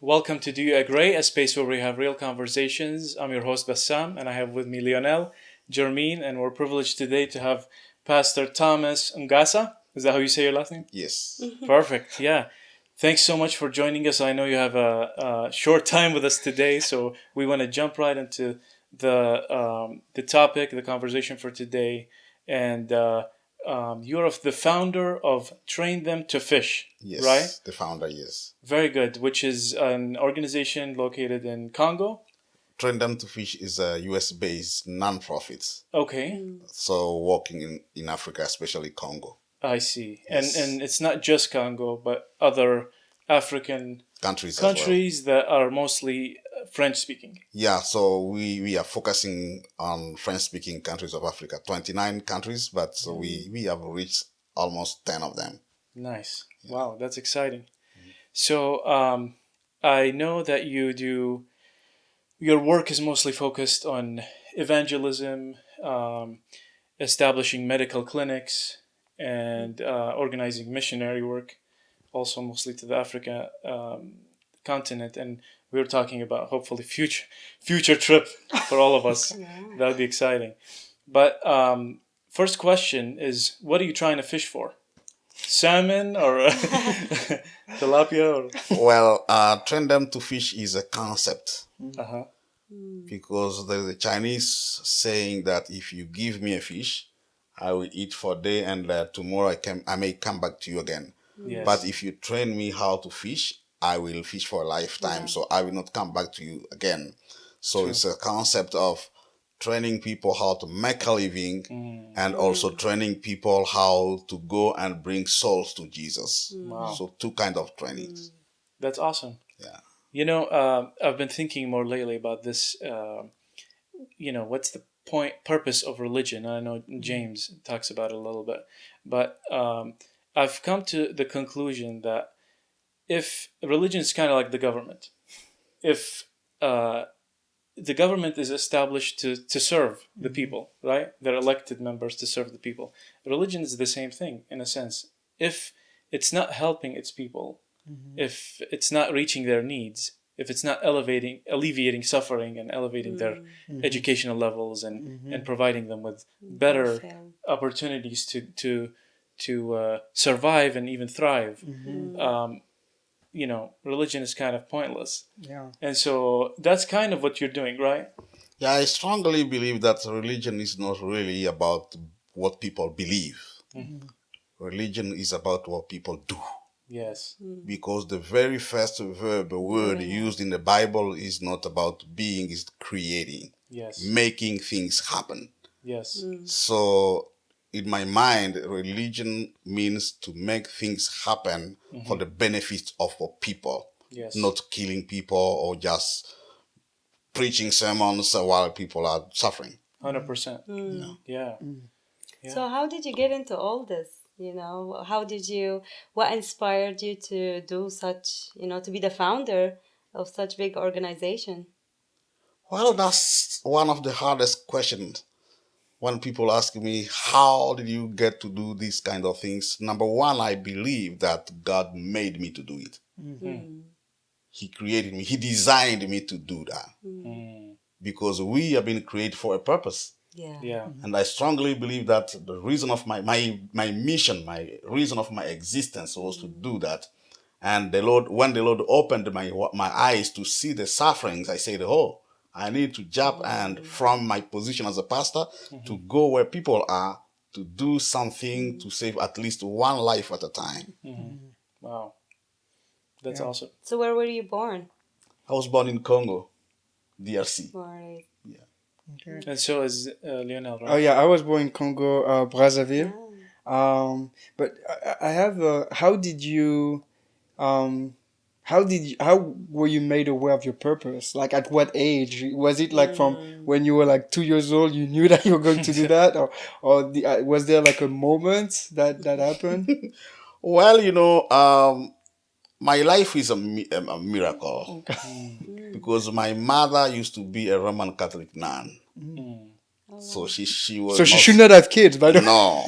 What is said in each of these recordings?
Welcome to Do You AGRAY, a space where we have real conversations. I'm your host Bassam, and I have with me Lionel, Jermine, and we're privileged today to have Pastor Thomas Ongasa. Is that how you say your last name? Yes. Perfect. Yeah. Thanks so much for joining us. I know you have a short time with us today, so we want to jump right into the topic, the conversation for today, and you're the founder of Train Them to Fish, Yes. right? The founder, yes. Very good. Which is an organization located in Congo. Train Them to Fish is a US-based non-profit. Okay, So working in Africa, especially Congo. I see. Yes. And it's not just Congo, but other African Countries as well. countries that are mostly French speaking. Yeah, so we are focusing on French-speaking countries of Africa, 29 countries, but we have reached almost 10 of them. Nice. Wow, that's exciting. So I know that your work is mostly focused on evangelism, establishing medical clinics, and organizing missionary work, also mostly to the Africa continent. And we were talking about hopefully future trip for all of us. That would be exciting. But first question is, what are you trying to fish for? Salmon or tilapia? Or? Well, Train Them to Fish is a concept Uh-huh. because there's a Chinese saying that if you give me a fish, I will eat for a day and tomorrow I may come back to you again. Yes. But if you train me how to fish, I will fish for a lifetime. So I will not come back to you again. So it's a concept of training people how to make a living and also training people how to go and bring souls to Jesus. Wow. So two kinds of trainings. That's awesome. Yeah. You know, I've been thinking more lately about this. What's the purpose of religion? I know James talks about it a little bit, but I've come to the conclusion that if religion is kind of like the government, if the government is established to serve the people, right? They're elected members to serve the people. Religion is the same thing in a sense. If it's not helping its people, if it's not reaching their needs, if it's not alleviating suffering and elevating their educational levels and providing them with better opportunities to survive and even thrive, religion is kind of pointless. Yeah. And so that's kind of what you're doing, right? Yeah, I strongly believe that religion is not really about what people believe. Religion is about what people do. Yes. Because the very first word used in the Bible is not about being, it's creating. Yes. Making things happen. Yes. So in my mind, religion means to make things happen for the benefit of people. Yes. Not killing people or just preaching sermons while people are suffering. 100%. Yeah. So how did you get into all this? What inspired you to do such, to be the founder of such big organization? Well, that's one of the hardest questions when people ask me, how did you get to do these kind of things? Number one, I believe that God made me to do it. He created me. He designed me to do that. Because we have been created for a purpose. Yeah. And I strongly believe that the reason of my mission, my reason of my existence was to do that. And when the Lord opened my eyes to see the sufferings, I said, oh, I need to jump and from my position as a pastor to go where people are to do something to save at least one life at a time. Wow. That's awesome. So where were you born? I was born in Congo, DRC. Right. Okay. And so is Lionel, right? Oh yeah, I was born in Congo, Brazzaville. But I have how were you made aware of your purpose? Like at what age? Was it like from when you were like 2 years old, you knew that you were going to do that, or was there like a moment that happened? Well, my life is a miracle because my mother used to be a Roman Catholic nun. So she was. So she should not have kids, by the way. No.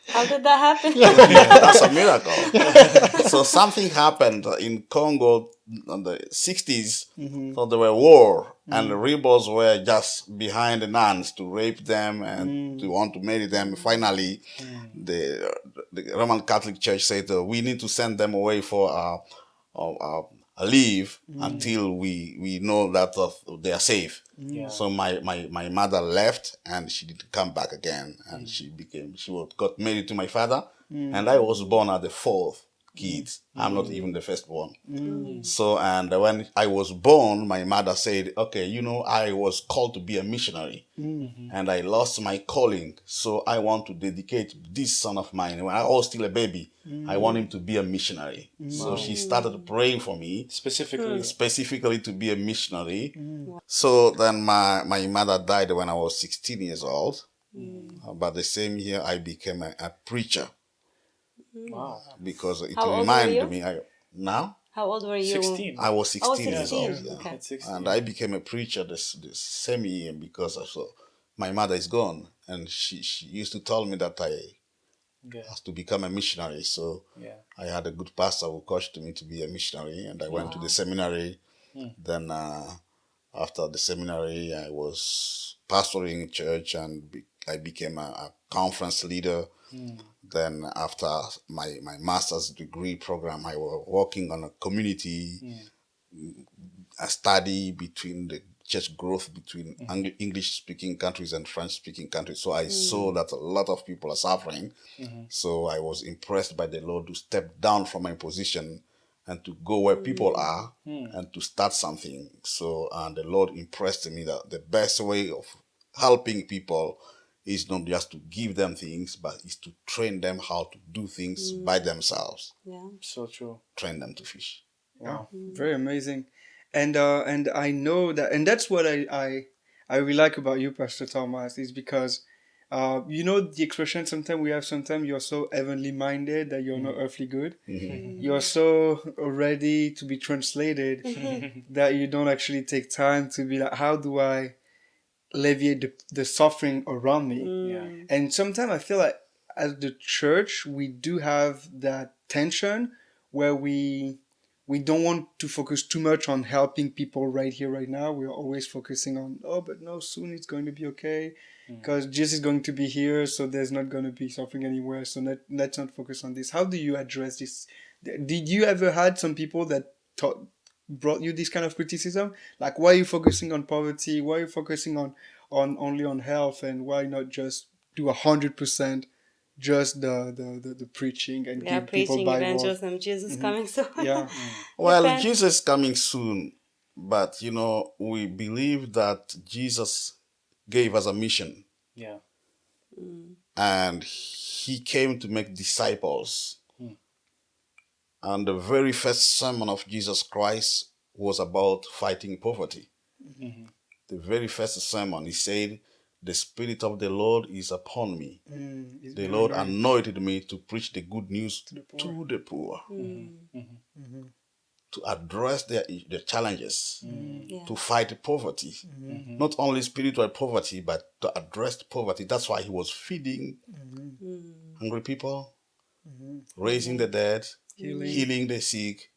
How did that happen? Yeah, that's a miracle. So something happened in Congo in the 60s. So there were war, and the rebels were just behind the nuns to rape them and to want to marry them. Finally, the, the Roman Catholic Church said we need to send them away for a leave until we know that they are safe. Yeah. So my mother left and she didn't come back again, and got married to my father, and I was born as the fourth kid. I'm not even the firstborn. So, and when I was born, my mother said, okay, I was called to be a missionary, and I lost my calling. So I want to dedicate this son of mine. When I was still a baby, I want him to be a missionary. So Wow. she started praying for me, Specifically. specifically to be a missionary. So then my mother died when I was 16 years old. But the same year, I became a preacher Wow. because it How old were reminded you? me. Now How old were you? 16. I was Oh, 16 years 16. old, yeah. Okay. At 16. And I became a preacher this same year because my mother is gone, and she used to tell me that I Yeah. have to become a missionary. So Yeah. I had a good pastor who coached me to be a missionary, and I went to the seminary. Then after the seminary, I was pastoring a church, and I became a conference leader. Then after my master's degree program, I was working on a community, a study between the church growth between English speaking countries and French speaking countries. So I saw that a lot of people are suffering. So I was impressed by the Lord to step down from my position and to go where people are and to start something. So, and the Lord impressed me that the best way of helping people is not just to give them things, but is to train them how to do things by themselves. Yeah. So true. Train them to fish. Yeah, Wow. very amazing. And I know that, and that's what I really like about you, Pastor Thomas, is because the expression, sometimes you're so heavenly minded that you're not earthly good. You're so ready to be translated that you don't actually take time to be like, how do I alleviate the suffering around me? Yeah. And sometimes I feel like as the church, we do have that tension where we don't want to focus too much on helping people right here, right now. We're always focusing on, oh, but no, soon it's going to be okay because Jesus is going to be here, so there's not going to be suffering anywhere. So let's not focus on this. How do you address this? Did you ever had some people that brought you this kind of criticism? Like, why are you focusing on poverty? Why are you focusing on only on health, and why not just do 100% just the preaching and Yeah, give people preaching, Bible? evangelism, Jesus coming soon. Yeah. Well, Repent. Jesus coming soon, but we believe that Jesus gave us a mission, Yeah. and he came to make disciples. And the very first sermon of Jesus Christ was about fighting poverty. The very first sermon, he said, "The Spirit of the Lord is upon me. It's The very Lord nice. anointed me to preach the good news To the poor. to the poor, to address their challenges, Yeah. to fight poverty. Not only spiritual poverty, but to address poverty. That's why he was feeding hungry people, raising the dead, Healing. healing the sick,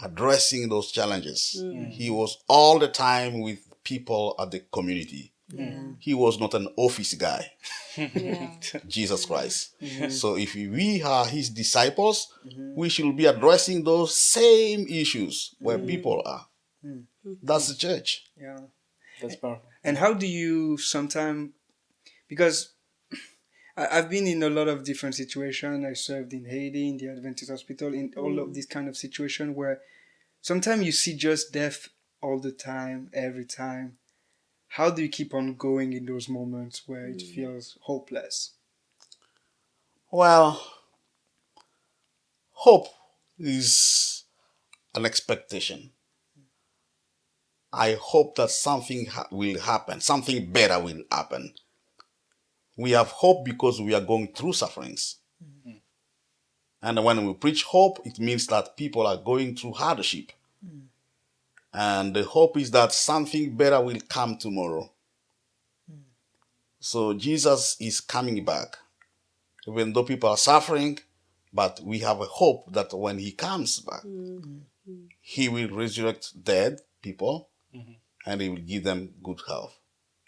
addressing those challenges. He was all the time with people at the community. Yeah. He was not an office guy, Yeah. Jesus Christ. So if we are his disciples, we should be addressing those same issues where people are. That's the church. Yeah. That's powerful. And how do you sometimes, because I've been in a lot of different situations. I served in Haiti, in the Adventist hospital, in all of these kind of situations where sometimes you see just death all the time, every time. How do you keep on going in those moments where it feels hopeless? Well, hope is an expectation. I hope that something will happen, something better will happen. We have hope because we are going through sufferings. And when we preach hope, it means that people are going through hardship. And the hope is that something better will come tomorrow. So Jesus is coming back. even though people are suffering, but we have a hope that when he comes back, he will resurrect dead people and he will give them good health.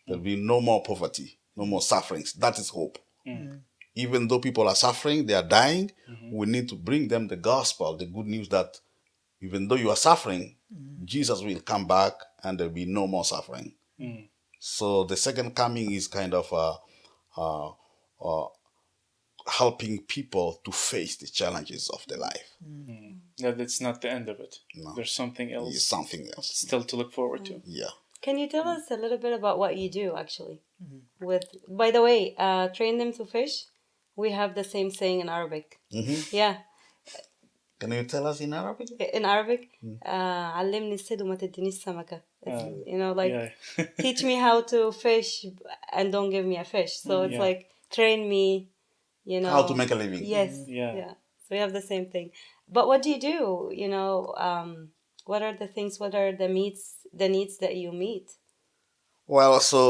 There'll be no more poverty, no more sufferings. That is hope. Even though people are suffering, they are dying, we need to bring them the gospel, the good news that even though you are suffering, Jesus will come back and there'll be no more suffering. So the second coming is kind of helping people to face the challenges of their life. That it's not the end of it. No. There's something It's else something else. still to look forward to. Yeah. Can you tell us a little bit about what you do actually? With, by the way, train them to fish. We have the same saying in Arabic. Yeah, Can you tell us in Arabic? in Arabic, علمني الصيد وما تدينيش سمكة. You know, like Yeah. teach me how to fish and don't give me a fish. So it's Yeah. like train me, you know, How to make a living. Yes. Yeah. Yeah. So we have the same thing. But what do you do? You know, what are the things? What are the needs that you meet? Well, so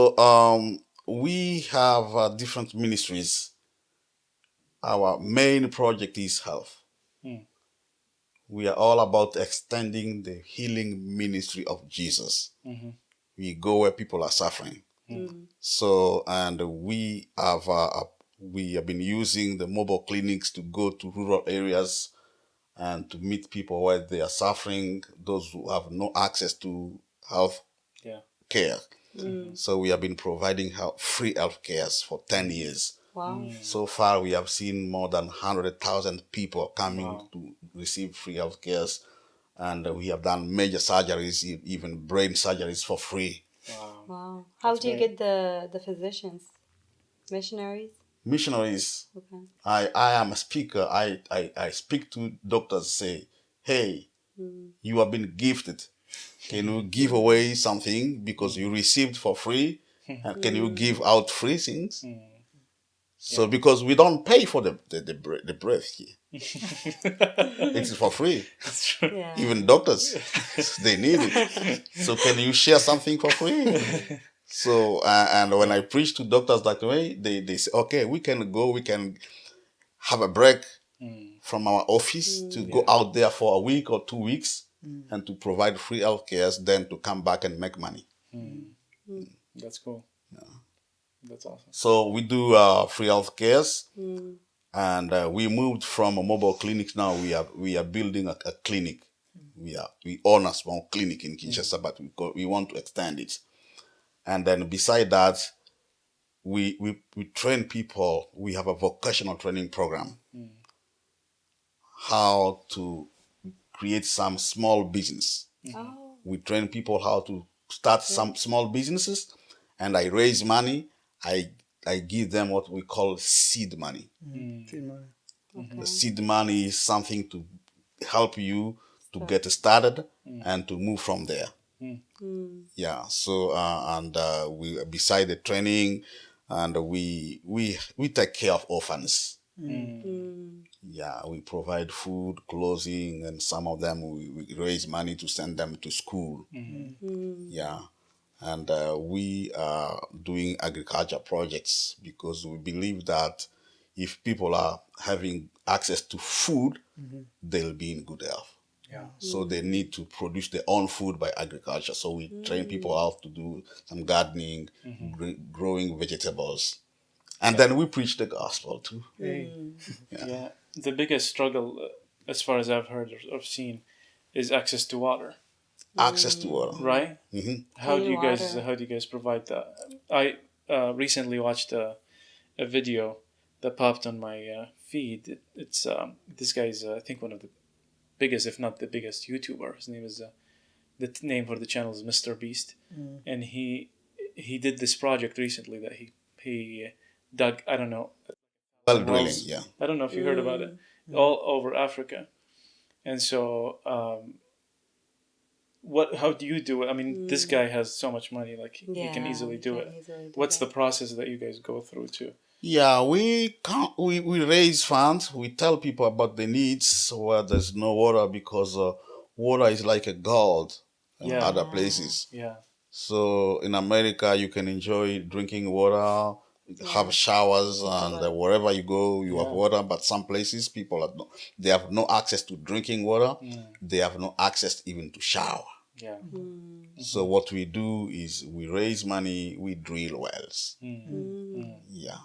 we have different ministries. Our main project is health. We are all about extending the healing ministry of Jesus. We go where people are suffering. So, and we have been using the mobile clinics to go to rural areas and to meet people where they are suffering, those who have no access to health Yeah. care. So we have been providing free health cares for 10 years. Wow. So far, we have seen more than 100,000 people coming Wow. to receive free health cares. And we have done major surgeries, even brain surgeries for free. Wow. Wow. How do you great. get the physicians? Missionaries? Missionaries, Okay. I am a speaker. I speak to doctors, say, hey, you have been gifted. Can you give away something because you received for free? And can you give out free things? So because we don't pay for the breath here. It's for free. That's true. Yeah. Even doctors, they need it. So can you share something for free? So, and when I preach to doctors that way, they say, okay, we can go, we can have a break from our office to go out there for a week or 2 weeks and to provide free health cares, then to come back and make money. That's cool. That's awesome. So we do free health cares. And we moved from a mobile clinic. Now we are building a clinic. We own a small clinic in Kinshasa, but we want to extend it. And then beside that, we train people. We have a vocational training program. How to create some small business. Oh. We train people how to start some small businesses, and I raise money. I give them what we call seed money. The seed money is something to help you to get started and to move from there. Yeah. So and we beside the training, and we take care of orphans. Yeah, we provide food, clothing, and some of them we raise money to send them to school. Yeah. And we are doing agriculture projects because we believe that if people are having access to food, they'll be in good health. Yeah. So they need to produce their own food by agriculture. So we train people how to do some gardening, growing vegetables. And then we preach the gospel too. Yeah. The biggest struggle, as far as I've heard or seen, is access to water. Access to water. Right? How do Clean you guys provide that? I recently watched a video that popped on my feed. It's this guy's I think one of the biggest, if not the biggest, YouTuber. His name is name for the channel is Mr. Beast, and he did this project recently that he dug, I don't know, Well some drilling, wells. yeah. I don't know if you heard about it, all over Africa, and so how do you do it? I mean, this guy has so much money, like he can easily do it. What's the process that you guys go through to? Yeah, we raise funds. We tell people about the needs where there's no water because water is like a gold in Yeah. other places. Yeah. So in America, you can enjoy drinking water have showers, and water. wherever you go, you have Yeah. water. But some places, people have they have no access to drinking water. They have no access even to shower. Yeah. So what we do is we raise money, we drill wells. Yeah.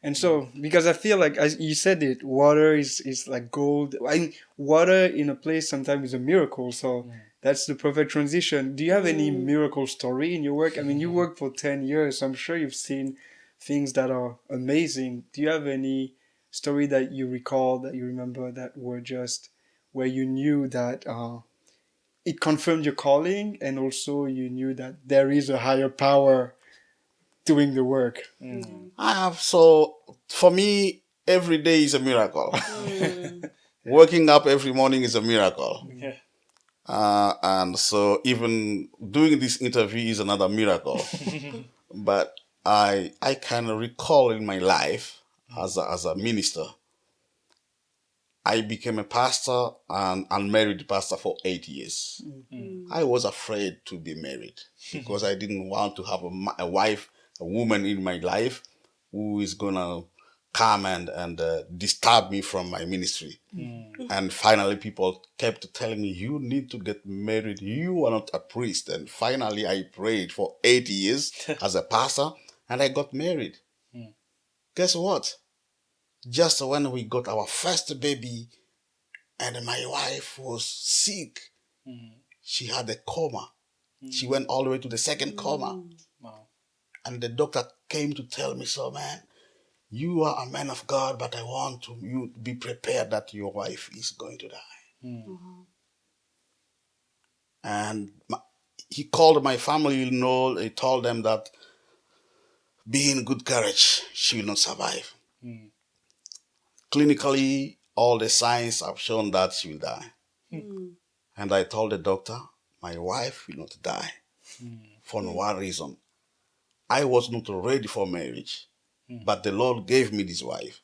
And so, because I feel like, as you said it, water is like gold. I mean, water in a place sometimes is a miracle. So that's the perfect transition. Do you have any miracle story in your work? I mean, you worked for 10 years, so I'm sure you've seen things that are amazing. Do you have any story that you recall, that you remember, that were just where you knew that it confirmed your calling, and also you knew that there is a higher power doing the work? So for me, every day is a miracle. Waking up every morning is a miracle. Yeah. And so even doing this interview is another miracle. But I can recall in my life as a minister, I became a pastor and unmarried pastor for 8 years. I was afraid to be married because I didn't want to have a wife, a woman in my life who is going to come and disturb me from my ministry. And finally, people kept telling me, you need to get married. You are not a priest. And finally, I prayed for 8 years as a pastor and I got married. Guess what? Just when we got our first baby and my wife was sick, she had a coma. She went all the way to the second coma. Wow. And the doctor came to tell me, so man, you are a man of God, but I want you to be prepared that your wife is going to die. And he called my family, he told them that be in good courage, she will not survive. Clinically, all the signs have shown that she will die. And I told the doctor, my wife will not die for one reason. I was not ready for marriage, but the Lord gave me this wife.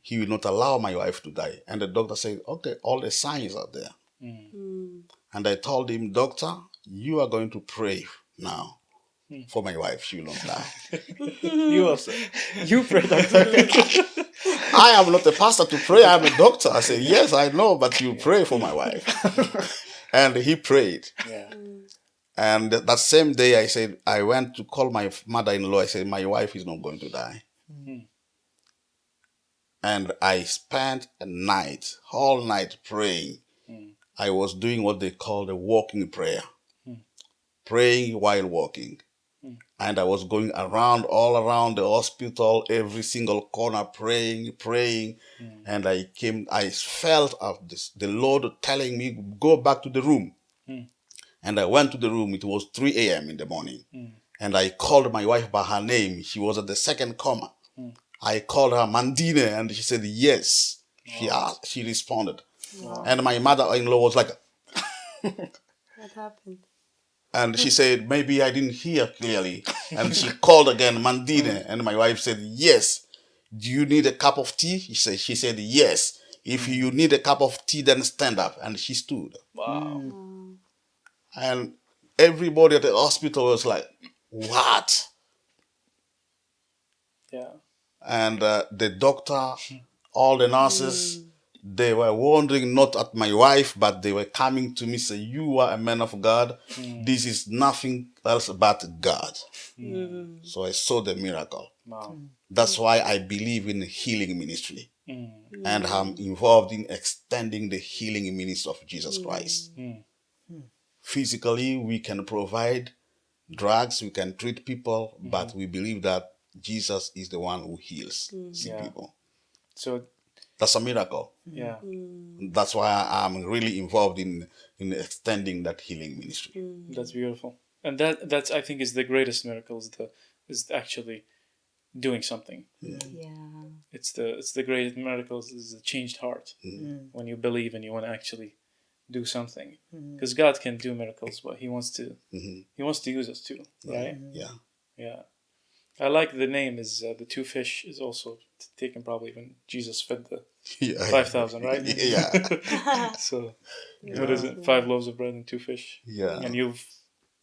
He will not allow my wife to die. And the doctor said, okay, all the signs are there. And I told him, doctor, you are going to pray now for my wife. She will not die. You also. You pray, doctor. I am not a pastor to pray. I'm a doctor. I said, yes, I know, but you pray for my wife. And he prayed. Yeah. And that same day, I went to call my mother-in-law. I said, my wife is not going to die. And I spent a night, whole night praying. I was doing what they call the walking prayer, praying while walking. And I was going all around the hospital, every single corner, praying. And I felt of this, the Lord telling me, go back to the room. And I went to the room. It was 3 a.m. in the morning. And I called my wife by her name. She was at the second coma. I called her Mandine, and she said, yes. She responded. And my mother-in-law was like, What happened? and she said, maybe I didn't hear clearly. And she called again, Mandine. And my wife said, yes. Do you need a cup of tea? She said, yes. If you need a cup of tea, then stand up. And she stood. Wow. And everybody at the hospital was like, what? Yeah. And the doctor, all the nurses, they were wondering not at my wife, but they were coming to me say, you are a man of God. This is nothing else but God. So I saw the miracle. Wow. That's why I believe in healing ministry. And I'm involved in extending the healing ministry of Jesus Christ. Physically, we can provide drugs, we can treat people, but we believe that Jesus is the one who heals sick Yeah. people. So That's a miracle. yeah. That's why I'm really involved in extending that healing ministry. That's beautiful. And that's I think is the greatest miracle is actually doing something. Yeah. It's the greatest miracles is the changed heart when you believe and you want to actually do something, because God can do miracles, but He wants to use us too, right? Yeah. Yeah. I like the name is the two fish is also taken probably when Jesus fed the Yeah. 5,000, right? Yeah. So what is it? 5 loaves of bread and 2 fish. Yeah. And you've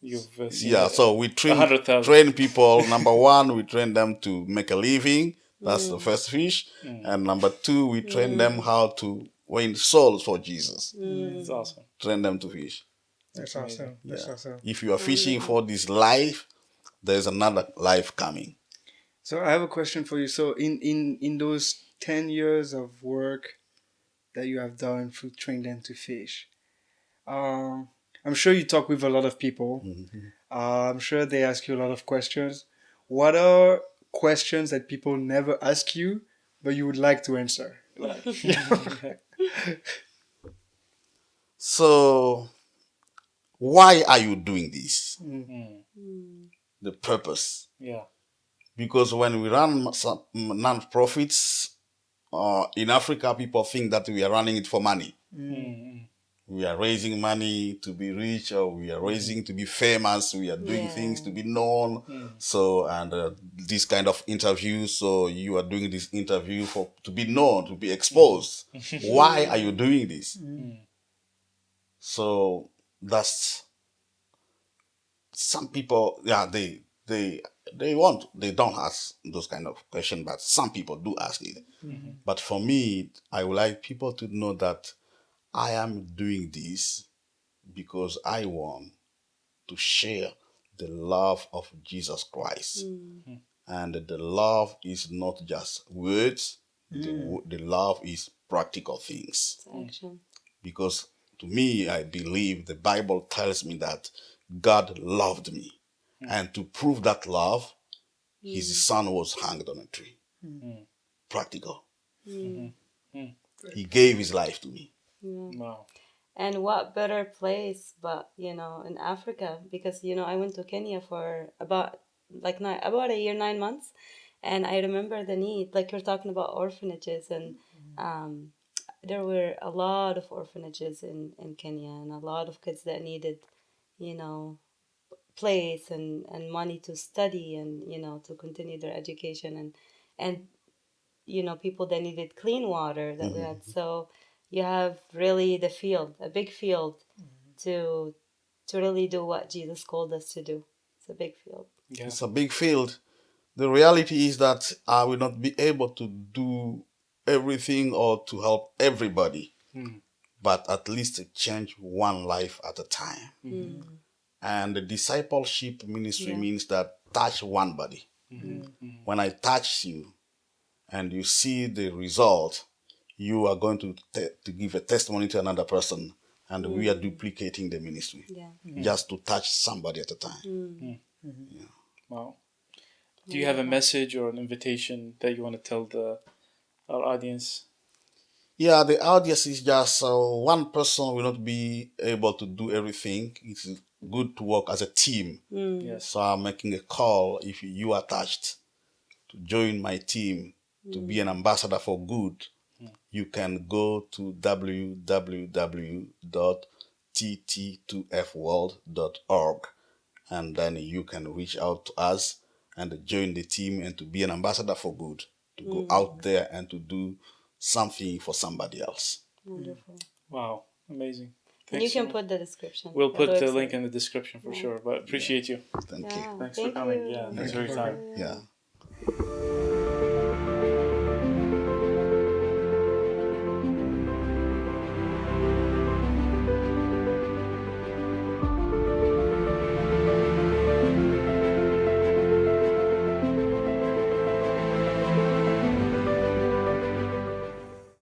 You've seen Yeah, so we 100,000. train people. Number one, we train them to make a living. That's the first fish. And number two, we train them how to win souls for Jesus. It's awesome. Train them to fish. That's amazing. awesome. That's Yeah. awesome. If you are fishing for this life, there's another life coming. So I have a question for you. So in those 10 years of work that you have done to train them to fish, I'm sure you talk with a lot of people. I'm sure they ask you a lot of questions. What are questions that people never ask you, but you would like to answer? Like, So, why are you doing this? The purpose. Yeah. Because when we run some non-profits in Africa, people think that we are running it for money. We are raising money to be rich, or we are raising to be famous. We are doing things to be known. So, and this kind of interviews. So you are doing this interview to be known, to be exposed. Why are you doing this? So that's some people. Yeah, they don't ask those kind of questions, but some people do ask it. But for me, I would like people to know that I am doing this because I want to share the love of Jesus Christ. And the love is not just words, the love is practical things. It's action. Because to me, I believe the Bible tells me that God loved me. And to prove that love, his son was hanged on a tree. Practical. He gave his life to me. Wow. And what better place but, in Africa, because, I went to Kenya for about about a year, 9 months. And I remember the need, like you're talking about orphanages, and there were a lot of orphanages in Kenya, and a lot of kids that needed, you know, place and money to study, and, to continue their education, and people that needed clean water that we had. So you have really the field, a big field, to really do what Jesus called us to do. It's a big field. Yeah. It's a big field. The reality is that I will not be able to do everything or to help everybody, but at least to change one life at a time. And the discipleship ministry means that touch one body. When I touch you and you see the result, you are going to give a testimony to another person, and we are duplicating the ministry Yeah. just to touch somebody at a time. Wow. Do you have a message or an invitation that you want to tell our audience? Yeah, the audience is just one person will not be able to do everything. It's good to work as a team. Yes. So I'm making a call if you are attached to join my team to be an ambassador for good. You can go to www.tt2fworld.org, and then you can reach out to us and join the team and to be an ambassador for good, to go out there and to do something for somebody else. Wonderful. Wow. Amazing. And you Thanks can so much. put the description. We'll put the website. link in the description for sure, but appreciate you. Thank you. Thanks for coming. Yeah, thanks for your time. Yeah.